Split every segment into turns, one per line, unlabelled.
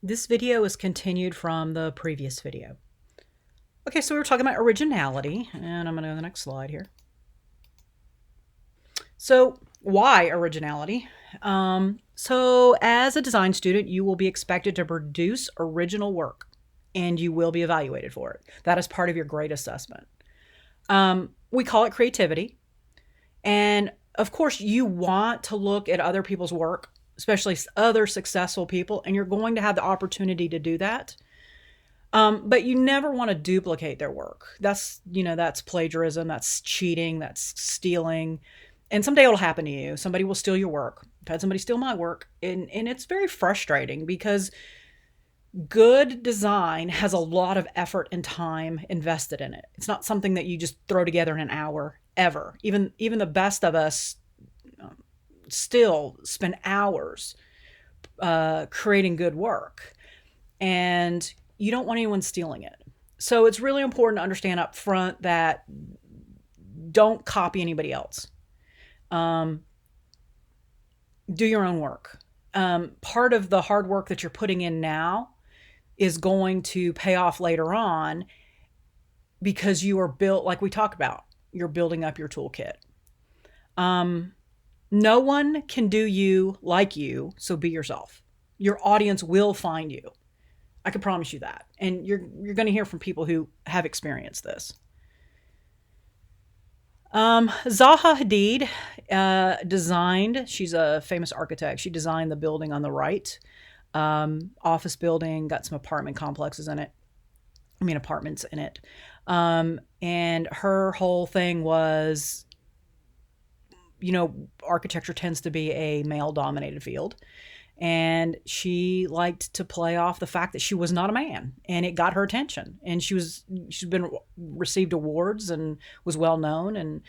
This video is continued from the previous video. Okay, so we were talking about originality, and I'm going to go to the next slide here. So why originality? So as a design student, you will be expected to produce original work, and you will be evaluated for it. That is part of your grade assessment. We call it creativity. And of course, you want to look at other people's work, especially other successful people, and you're going to have the opportunity to do that. But you never want to duplicate their work. That's plagiarism, that's cheating, that's stealing. And someday it'll happen to you. Somebody will steal your work. I've had somebody steal my work. And it's very frustrating because good design has a lot of effort and time invested in it. It's not something that you just throw together in an hour, ever. Even the best of us still spend hours creating good work. And you don't want anyone stealing it. So it's really important to understand up front that don't copy anybody else. Do your own work. Part of the hard work that you're putting in now is going to pay off later on because you are built, like we talked about, you're building up your toolkit. No one can do you like you, so be yourself. Your audience will find you. I can promise you that. And you're going to hear from people who have experienced this. Zaha Hadid designed, she's a famous architect. She designed the building on the right. Office building, got some apartment complexes in it. Apartments in it. And her whole thing was, architecture tends to be a male-dominated field. And she liked to play off the fact that she was not a man, and it got her attention. And she's been received awards and was well known. And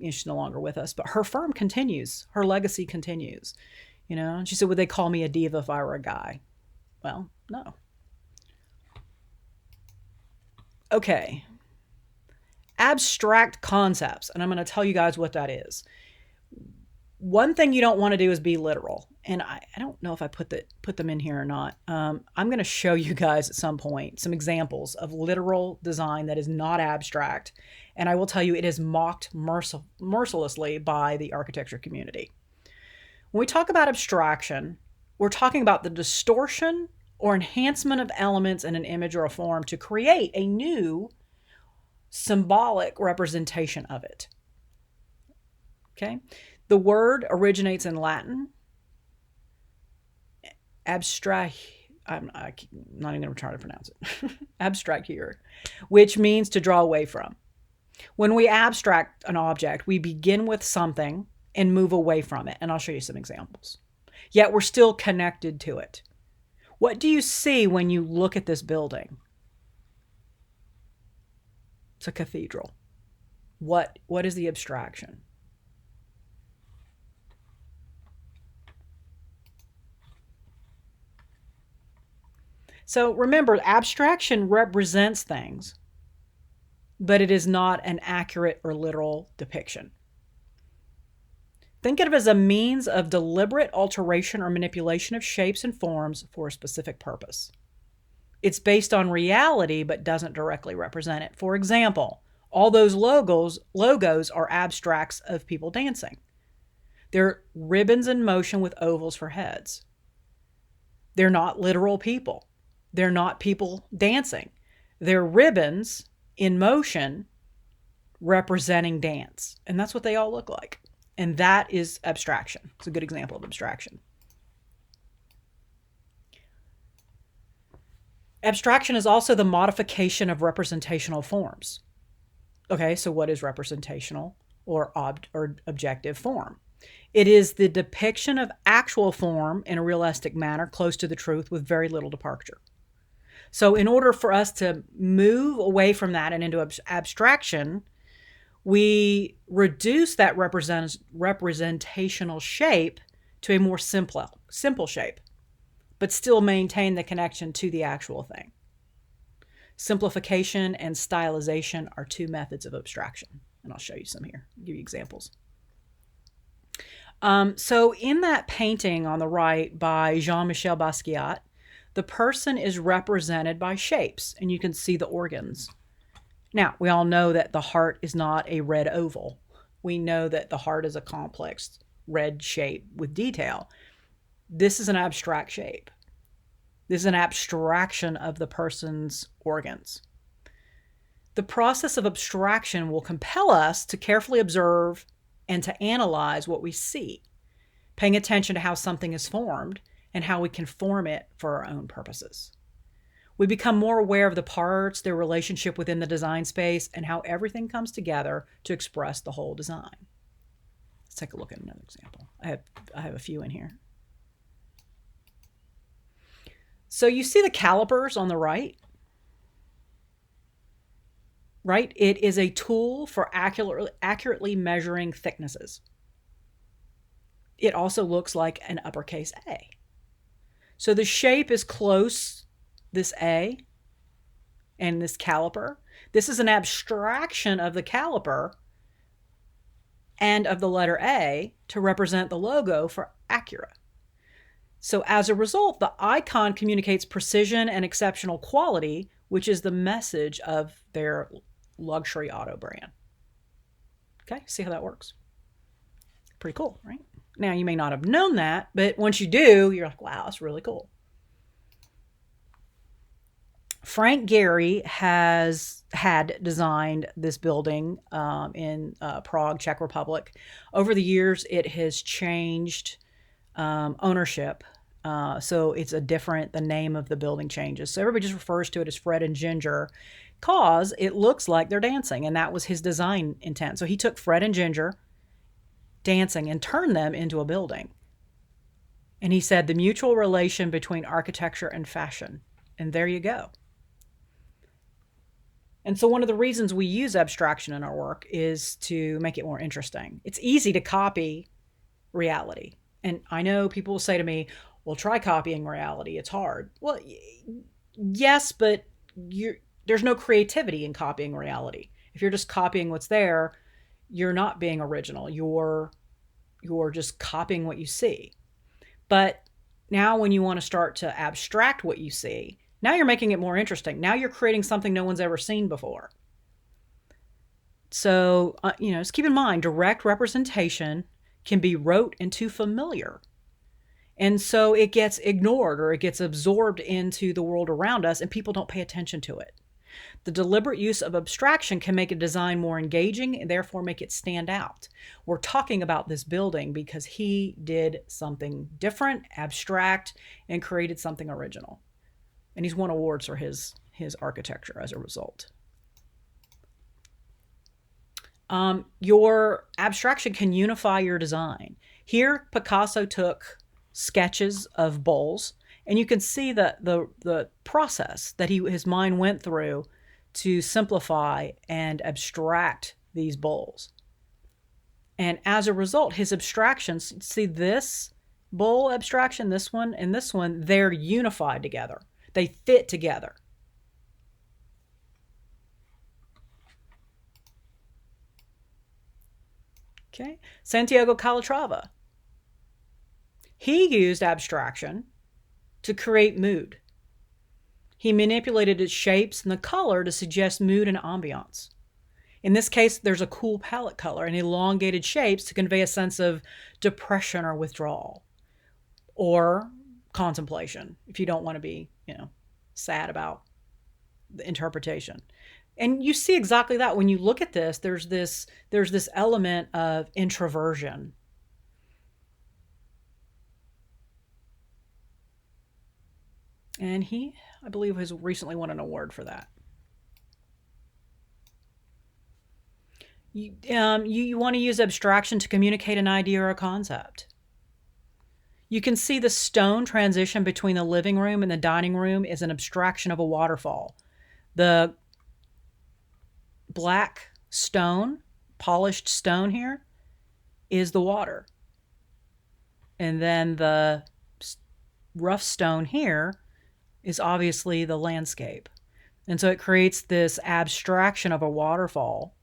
she's no longer with us, but her firm continues. Her legacy continues. She said, "Would they call me a diva if I were a guy?" Well, no. Okay. Abstract concepts, and I'm going to tell you guys what that is. One thing you don't want to do is be literal. And I don't know if I put them in here or not. I'm going to show you guys at some point some examples of literal design that is not abstract. And I will tell you it is mocked mercilessly by the architecture community. When we talk about abstraction, we're talking about the distortion or enhancement of elements in an image or a form to create a new symbolic representation of it. Okay? The word originates in Latin. Abstract, I'm not even going to try to pronounce it. Abstract here, which means to draw away from. When we abstract an object, we begin with something and move away from it. And I'll show you some examples. Yet we're still connected to it. What do you see when you look at this building? It's a cathedral. What is the abstraction? So remember, abstraction represents things, but it is not an accurate or literal depiction. Think of it as a means of deliberate alteration or manipulation of shapes and forms for a specific purpose. It's based on reality, but doesn't directly represent it. For example, all those logos are abstracts of people dancing. They're ribbons in motion with ovals for heads. They're not literal people. They're not people dancing. They're ribbons in motion representing dance. And that's what they all look like. And that is abstraction. It's a good example of abstraction. Abstraction is also the modification of representational forms. Okay, so what is representational or objective form? It is the depiction of actual form in a realistic manner close to the truth with very little departure. So in order for us to move away from that and into abstraction, we reduce that representational shape to a more simple shape, but still maintain the connection to the actual thing. Simplification and stylization are two methods of abstraction, and I'll show you some here. I'll give you examples. So in that painting on the right by Jean-Michel Basquiat, The person is represented by shapes, and you can see the organs. Now, we all know that the heart is not a red oval. We know that the heart is a complex red shape with detail. This is an abstract shape. This is an abstraction of the person's organs. The process of abstraction will compel us to carefully observe and to analyze what we see, paying attention to how something is formed and how we can form it for our own purposes. We become more aware of the parts, their relationship within the design space, and how everything comes together to express the whole design. Let's take a look at another example. I have a few in here. So you see the calipers on the right? Right? It is a tool for accurately measuring thicknesses. It also looks like an uppercase A. So the shape is close, this A and this caliper. This is an abstraction of the caliper and of the letter A to represent the logo for Acura. So as a result, the icon communicates precision and exceptional quality, which is the message of their luxury auto brand. Okay, see how that works? Pretty cool, right? Now, you may not have known that, but once you do, you're like, wow, that's really cool. Frank Gehry had designed this building in Prague, Czech Republic. Over the years, it has changed ownership. So it's the name of the building changes. So everybody just refers to it as Fred and Ginger because it looks like they're dancing, and that was his design intent. So he took Fred and Ginger dancing and turned them into a building. And he said the mutual relation between architecture and fashion. And there you go. And so one of the reasons we use abstraction in our work is to make it more interesting. It's easy to copy reality. And I know people will say to me, well, try copying reality. It's hard. Well, yes, but there's no creativity in copying reality. If you're just copying what's there, you're not being original. You're just copying what you see. But now when you want to start to abstract what you see, now you're making it more interesting. Now you're creating something no one's ever seen before. So, just keep in mind, direct representation can be rote and too familiar. And so it gets ignored or it gets absorbed into the world around us and people don't pay attention to it. The deliberate use of abstraction can make a design more engaging and therefore make it stand out. We're talking about this building because he did something different, abstract, and created something original. And he's won awards for his architecture as a result. Your abstraction can unify your design. Here, Picasso took sketches of bowls, and you can see the process that his mind went through to simplify and abstract these bowls. And as a result, his abstractions, see this bowl abstraction, this one, and this one, they're unified together. They fit together. Okay, Santiago Calatrava. He used abstraction to create mood. He manipulated its shapes and the color to suggest mood and ambiance. In this case, there's a cool palette color and elongated shapes to convey a sense of depression or withdrawal or contemplation if you don't want to be, sad about the interpretation. And you see exactly that when you look at this. There's this element of introversion. And he, I believe, has recently won an award for that. You want to use abstraction to communicate an idea or a concept. You can see the stone transition between the living room and the dining room is an abstraction of a waterfall. The black stone, polished stone here, is the water. And then the rough stone here is obviously the landscape. And so it creates this abstraction of a waterfall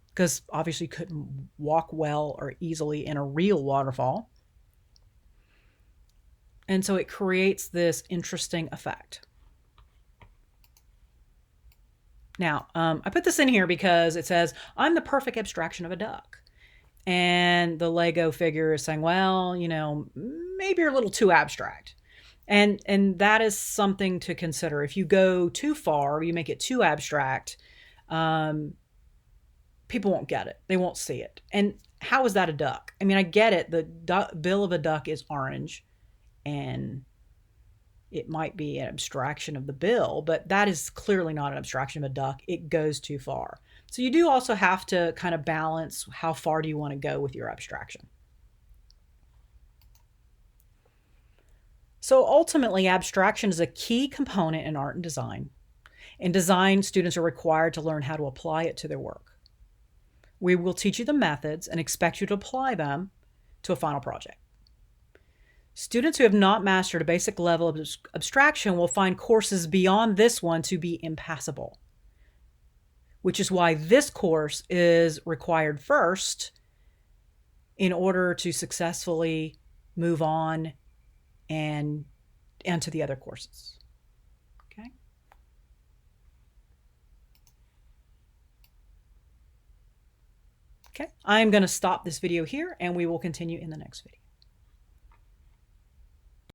because obviously you couldn't walk well or easily in a real waterfall. And so it creates this interesting effect. Now, I put this in here because it says, I'm the perfect abstraction of a duck. And the Lego figure is saying, well, you know, maybe you're a little too abstract. And that is something to consider. If you go too far, you make it too abstract, people won't get it. They won't see it. And how is that a duck? I mean, I get it. The bill of a duck is orange, and it might be an abstraction of the bill, but that is clearly not an abstraction of a duck. It goes too far. So you do also have to kind of balance how far do you want to go with your abstraction. So ultimately, abstraction is a key component in art and design. In design, students are required to learn how to apply it to their work. We will teach you the methods and expect you to apply them to a final project. Students who have not mastered a basic level of abstraction will find courses beyond this one to be impassable, which is why this course is required first in order to successfully move on and to the other courses. Okay. Okay, I'm going to stop this video here and we will continue in the next video.